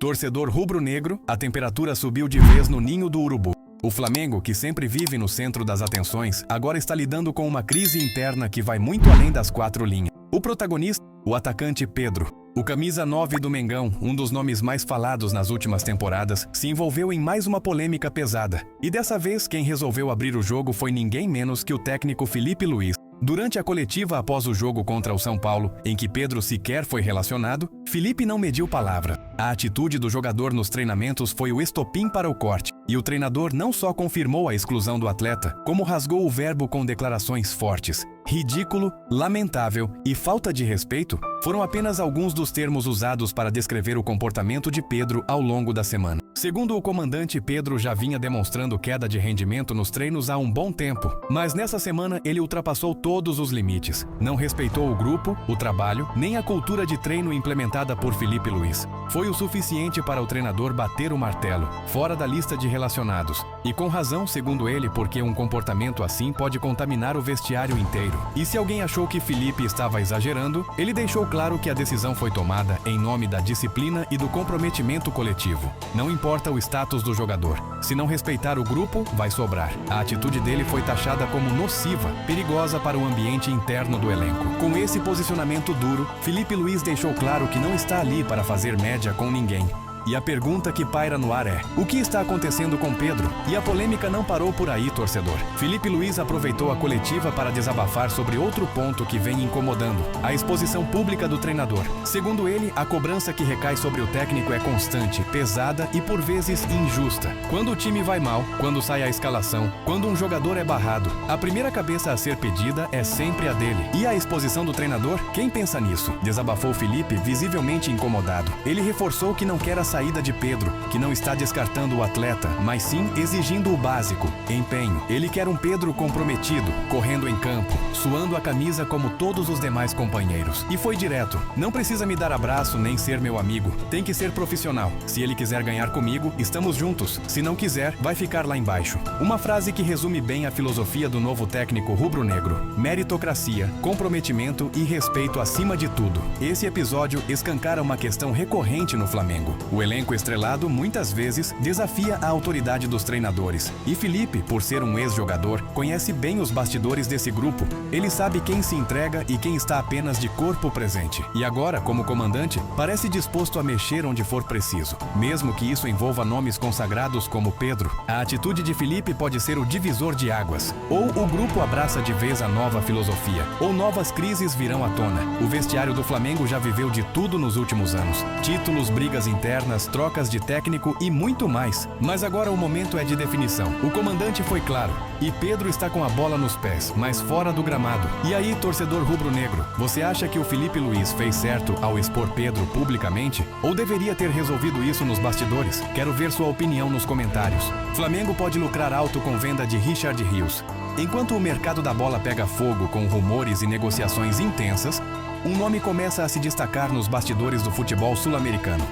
Torcedor rubro-negro, a temperatura subiu de vez no ninho do urubu. O Flamengo, que sempre vive no centro das atenções, agora está lidando com uma crise interna que vai muito além das quatro linhas. O protagonista, o atacante Pedro, o camisa 9 do Mengão, um dos nomes mais falados nas últimas temporadas, se envolveu em mais uma polêmica pesada. E dessa vez, quem resolveu abrir o jogo foi ninguém menos que o técnico Felipe Luiz. Durante a coletiva após o jogo contra o São Paulo, em que Pedro sequer foi relacionado, Felipe não mediu palavra. A atitude do jogador nos treinamentos foi o estopim para o corte, e o treinador não só confirmou a exclusão do atleta, como rasgou o verbo com declarações fortes. Ridículo, lamentável e falta de respeito foram apenas alguns dos termos usados para descrever o comportamento de Pedro ao longo da semana. Segundo o comandante, Pedro já vinha demonstrando queda de rendimento nos treinos há um bom tempo, mas nessa semana ele ultrapassou todos os limites. Não respeitou o grupo, o trabalho, nem a cultura de treino implementada por Felipe Luiz. Foi o suficiente para o treinador bater o martelo, fora da lista de relacionados. E com razão, segundo ele, porque um comportamento assim pode contaminar o vestiário inteiro. E se alguém achou que Felipe estava exagerando, ele deixou claro que a decisão foi tomada em nome da disciplina e do comprometimento coletivo. Não importa o status do jogador. Se não respeitar o grupo, vai sobrar. A atitude dele foi taxada como nociva, perigosa para o ambiente interno do elenco. Com esse posicionamento duro, Felipe Luiz deixou claro que não está ali para fazer média com ninguém. E a pergunta que paira no ar é: o que está acontecendo com Pedro? E a polêmica não parou por aí, torcedor. Felipe Luiz aproveitou a coletiva para desabafar sobre outro ponto que vem incomodando: a exposição pública do treinador. Segundo ele, a cobrança que recai sobre o técnico é constante, pesada e por vezes injusta. Quando o time vai mal, quando sai a escalação, quando um jogador é barrado, a primeira cabeça a ser pedida é sempre a dele. E a exposição do treinador? Quem pensa nisso? Desabafou Felipe, visivelmente incomodado. Ele reforçou que não quer a saída de Pedro, que não está descartando o atleta, mas sim exigindo o básico: empenho. Ele quer um Pedro comprometido, correndo em campo, suando a camisa como todos os demais companheiros. E foi direto: não precisa me dar abraço nem ser meu amigo, tem que ser profissional. Se ele quiser ganhar comigo, estamos juntos. Se não quiser, vai ficar lá embaixo. Uma frase que resume bem a filosofia do novo técnico rubro-negro: meritocracia, comprometimento e respeito acima de tudo. Esse episódio escancara uma questão recorrente no Flamengo. O elenco estrelado muitas vezes desafia a autoridade dos treinadores. E Felipe, por ser um ex-jogador, conhece bem os bastidores desse grupo. Ele sabe quem se entrega e quem está apenas de corpo presente. E agora, como comandante, parece disposto a mexer onde for preciso, mesmo que isso envolva nomes consagrados como Pedro. A atitude de Felipe pode ser o divisor de águas. Ou o grupo abraça de vez a nova filosofia, ou novas crises virão à tona. O vestiário do Flamengo já viveu de tudo nos últimos anos: títulos, brigas internas, trocas de técnico e muito mais. Mas agora o momento é de definição. O comandante foi claro, e Pedro está com a bola nos pés, mas fora do gramado. E aí, torcedor rubro-negro, você acha que o Felipe Luiz fez certo ao expor Pedro publicamente? Ou deveria ter resolvido isso nos bastidores? Quero ver sua opinião nos comentários. Flamengo pode lucrar alto com venda de Richard Rios. Enquanto o mercado da bola pega fogo com rumores e negociações intensas, um nome começa a se destacar nos bastidores do futebol sul-americano.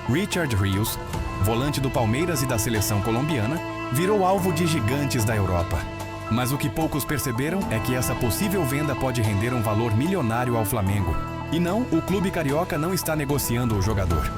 Richard Rios, volante do Palmeiras e da seleção colombiana, virou alvo de gigantes da Europa. Mas o que poucos perceberam é que essa possível venda pode render um valor milionário ao Flamengo. E não, o clube carioca não está negociando o jogador.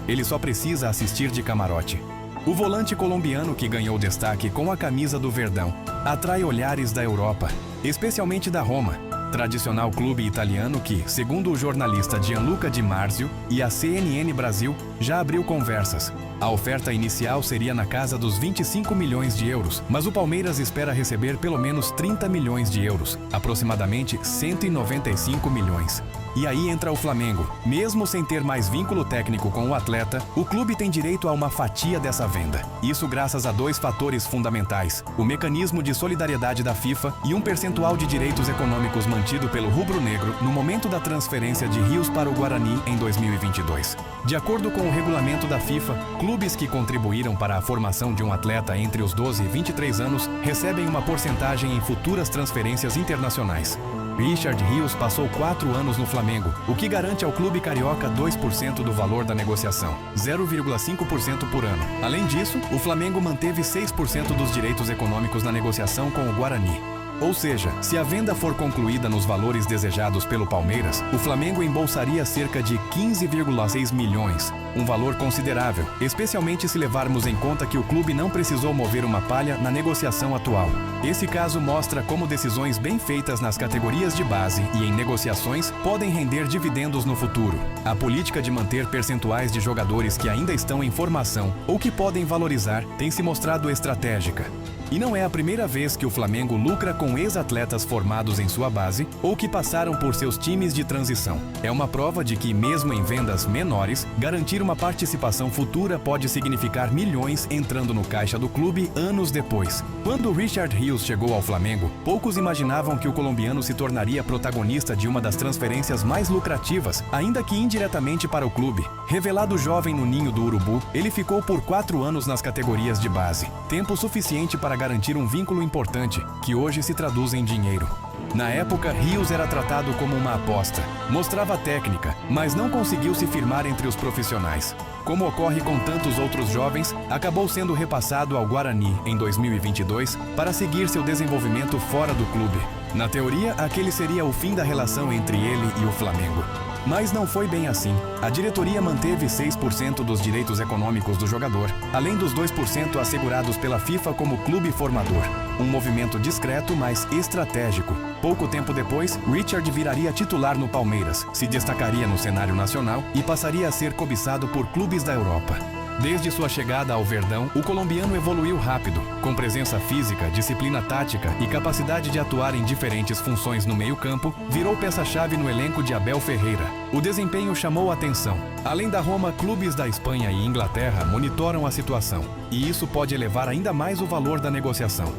Ele só precisa assistir de camarote. O volante colombiano, que ganhou destaque com a camisa do Verdão, atrai olhares da Europa, especialmente da Roma, tradicional clube italiano que, segundo o jornalista Gianluca Di Marzio e a CNN Brasil, já abriu conversas. A oferta inicial seria na casa dos 25 milhões de euros, mas o Palmeiras espera receber pelo menos 30 milhões de euros, aproximadamente 195 milhões. E aí entra o Flamengo. Mesmo sem ter mais vínculo técnico com o atleta, o clube tem direito a uma fatia dessa venda. Isso graças a dois fatores fundamentais: o mecanismo de solidariedade da FIFA e um percentual de direitos econômicos mantido pelo rubro-negro no momento da transferência de Rios para o Guarani em 2022. De acordo com o regulamento da FIFA, clubes que contribuíram para a formação de um atleta entre os 12 e 23 anos recebem uma porcentagem em futuras transferências internacionais. Richard Rios passou 4 anos no Flamengo, o que garante ao clube carioca 2% do valor da negociação, 0,5% por ano. Além disso, o Flamengo manteve 6% dos direitos econômicos na negociação com o Guarani. Ou seja, se a venda for concluída nos valores desejados pelo Palmeiras, o Flamengo embolsaria cerca de 15,6 milhões, um valor considerável, especialmente se levarmos em conta que o clube não precisou mover uma palha na negociação atual. Esse caso mostra como decisões bem feitas nas categorias de base e em negociações podem render dividendos no futuro. A política de manter percentuais de jogadores que ainda estão em formação ou que podem valorizar tem se mostrado estratégica. E não é a primeira vez que o Flamengo lucra com ex-atletas formados em sua base ou que passaram por seus times de transição. É uma prova de que, mesmo em vendas menores, garantir uma participação futura pode significar milhões entrando no caixa do clube anos depois. Quando Richard Rios chegou ao Flamengo, poucos imaginavam que o colombiano se tornaria protagonista de uma das transferências mais lucrativas, ainda que indiretamente para o clube. Revelado jovem no ninho do Urubu, ele ficou por 4 anos nas categorias de base, tempo suficiente para garantir um vínculo importante, que hoje se traduz em dinheiro. Na época, Rios era tratado como uma aposta. Mostrava técnica, mas não conseguiu se firmar entre os profissionais. Como ocorre com tantos outros jovens, acabou sendo repassado ao Guarani em 2022 para seguir seu desenvolvimento fora do clube. Na teoria, aquele seria o fim da relação entre ele e o Flamengo. Mas não foi bem assim. A diretoria manteve 6% dos direitos econômicos do jogador, além dos 2% assegurados pela FIFA como clube formador. Um movimento discreto, mas estratégico. Pouco tempo depois, Richard viraria titular no Palmeiras, se destacaria no cenário nacional e passaria a ser cobiçado por clubes da Europa. Desde sua chegada ao Verdão, o colombiano evoluiu rápido, com presença física, disciplina tática e capacidade de atuar em diferentes funções no meio-campo, virou peça-chave no elenco de Abel Ferreira. O desempenho chamou a atenção. Além da Roma, clubes da Espanha e Inglaterra monitoram a situação, e isso pode elevar ainda mais o valor da negociação.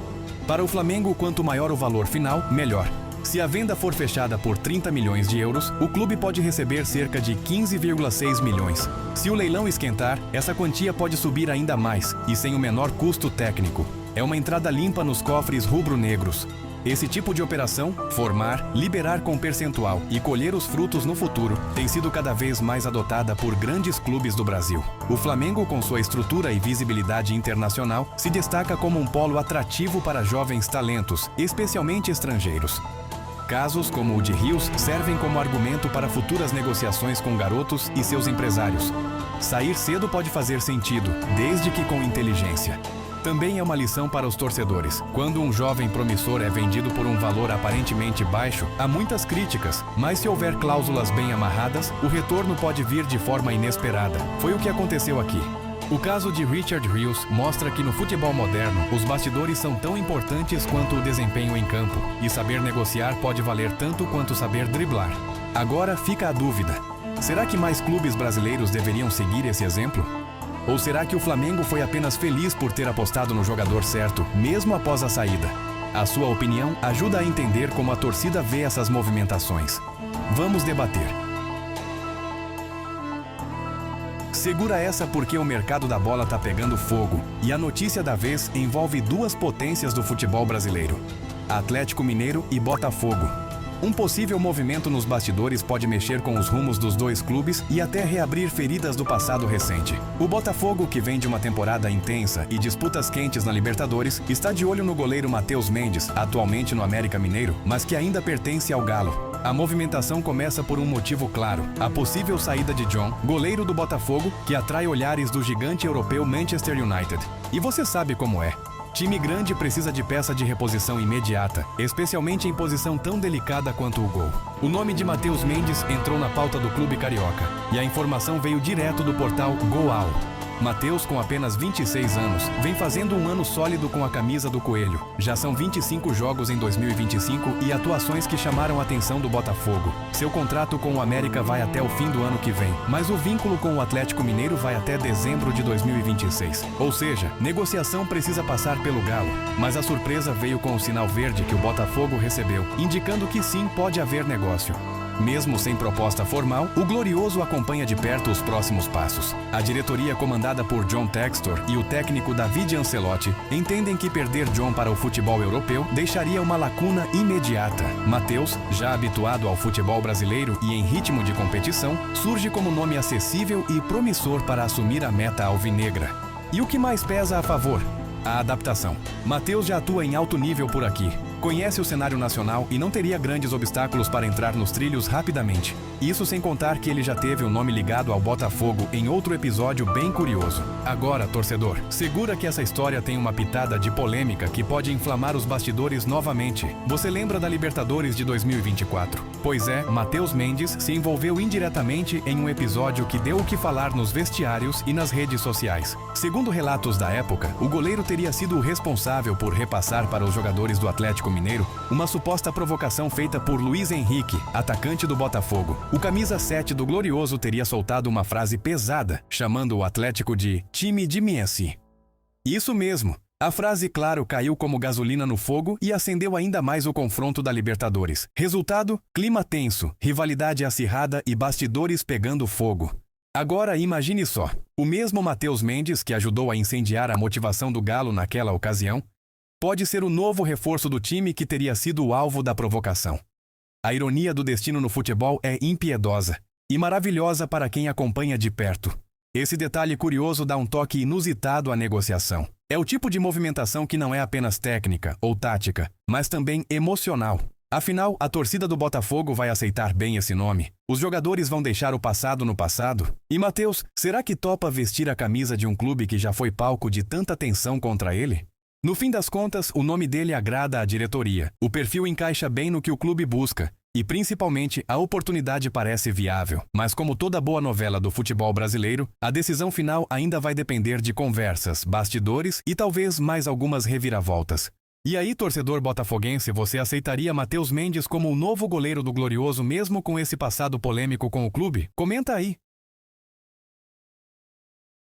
Para o Flamengo, quanto maior o valor final, melhor. Se a venda for fechada por 30 milhões de euros, o clube pode receber cerca de 15,6 milhões. Se o leilão esquentar, essa quantia pode subir ainda mais e sem o menor custo técnico. É uma entrada limpa nos cofres rubro-negros. Esse tipo de operação, formar, liberar com percentual e colher os frutos no futuro, tem sido cada vez mais adotada por grandes clubes do Brasil. O Flamengo, com sua estrutura e visibilidade internacional, se destaca como um polo atrativo para jovens talentos, especialmente estrangeiros. Casos como o de Rios servem como argumento para futuras negociações com garotos e seus empresários. Sair cedo pode fazer sentido, desde que com inteligência. Também é uma lição para os torcedores. Quando um jovem promissor é vendido por um valor aparentemente baixo, há muitas críticas, mas se houver cláusulas bem amarradas, o retorno pode vir de forma inesperada. Foi o que aconteceu aqui. O caso de Richard Rios mostra que no futebol moderno, os bastidores são tão importantes quanto o desempenho em campo, e saber negociar pode valer tanto quanto saber driblar. Agora fica a dúvida: será que mais clubes brasileiros deveriam seguir esse exemplo? Ou será que o Flamengo foi apenas feliz por ter apostado no jogador certo, mesmo após a saída? A sua opinião ajuda a entender como a torcida vê essas movimentações. Vamos debater. Segura essa porque o mercado da bola tá pegando fogo e a notícia da vez envolve duas potências do futebol brasileiro: Atlético Mineiro e Botafogo. Um possível movimento nos bastidores pode mexer com os rumos dos dois clubes e até reabrir feridas do passado recente. O Botafogo, que vem de uma temporada intensa e disputas quentes na Libertadores, está de olho no goleiro Matheus Mendes, atualmente no América Mineiro, mas que ainda pertence ao Galo. A movimentação começa por um motivo claro: a possível saída de John, goleiro do Botafogo, que atrai olhares do gigante europeu Manchester United. E você sabe como é. Time grande precisa de peça de reposição imediata, especialmente em posição tão delicada quanto o gol. O nome de Matheus Mendes entrou na pauta do clube carioca, e a informação veio direto do portal Goal. Matheus, com apenas 26 anos, vem fazendo um ano sólido com a camisa do Coelho. Já são 25 jogos em 2025 e atuações que chamaram a atenção do Botafogo. Seu contrato com o América vai até o fim do ano que vem, mas o vínculo com o Atlético Mineiro vai até dezembro de 2026. Ou seja, negociação precisa passar pelo Galo. Mas a surpresa veio com o sinal verde que o Botafogo recebeu, indicando que sim, pode haver negócio. Mesmo sem proposta formal, o Glorioso acompanha de perto os próximos passos. A diretoria, comandada por John Textor, e o técnico David Ancelotti entendem que perder John para o futebol europeu deixaria uma lacuna imediata. Matheus, já habituado ao futebol brasileiro e em ritmo de competição, surge como nome acessível e promissor para assumir a meta alvinegra. E o que mais pesa a favor? A adaptação. Matheus já atua em alto nível por aqui. Conhece o cenário nacional e não teria grandes obstáculos para entrar nos trilhos rapidamente. Isso sem contar que ele já teve o nome ligado ao Botafogo em outro episódio bem curioso. Agora, torcedor, segura que essa história tem uma pitada de polêmica que pode inflamar os bastidores novamente. Você lembra da Libertadores de 2024? Pois é, Matheus Mendes se envolveu indiretamente em um episódio que deu o que falar nos vestiários e nas redes sociais. Segundo relatos da época, o goleiro teria sido o responsável por repassar para os jogadores do Atlético Mineiro uma suposta provocação feita por Luiz Henrique, atacante do Botafogo. O camisa 7 do Glorioso teria soltado uma frase pesada, chamando o Atlético de time de Messi. Isso mesmo. A frase, claro, caiu como gasolina no fogo e acendeu ainda mais o confronto da Libertadores. Resultado? Clima tenso, rivalidade acirrada e bastidores pegando fogo. Agora imagine só, o mesmo Matheus Mendes que ajudou a incendiar a motivação do Galo naquela ocasião, pode ser o novo reforço do time que teria sido o alvo da provocação. A ironia do destino no futebol é impiedosa e maravilhosa para quem acompanha de perto. Esse detalhe curioso dá um toque inusitado à negociação. É o tipo de movimentação que não é apenas técnica ou tática, mas também emocional. Afinal, a torcida do Botafogo vai aceitar bem esse nome. Os jogadores vão deixar o passado no passado. E Matheus, será que topa vestir a camisa de um clube que já foi palco de tanta tensão contra ele? No fim das contas, o nome dele agrada à diretoria. O perfil encaixa bem no que o clube busca. E principalmente, a oportunidade parece viável. Mas como toda boa novela do futebol brasileiro, a decisão final ainda vai depender de conversas, bastidores e talvez mais algumas reviravoltas. E aí, torcedor botafoguense, você aceitaria Matheus Mendes como o novo goleiro do Glorioso mesmo com esse passado polêmico com o clube? Comenta aí!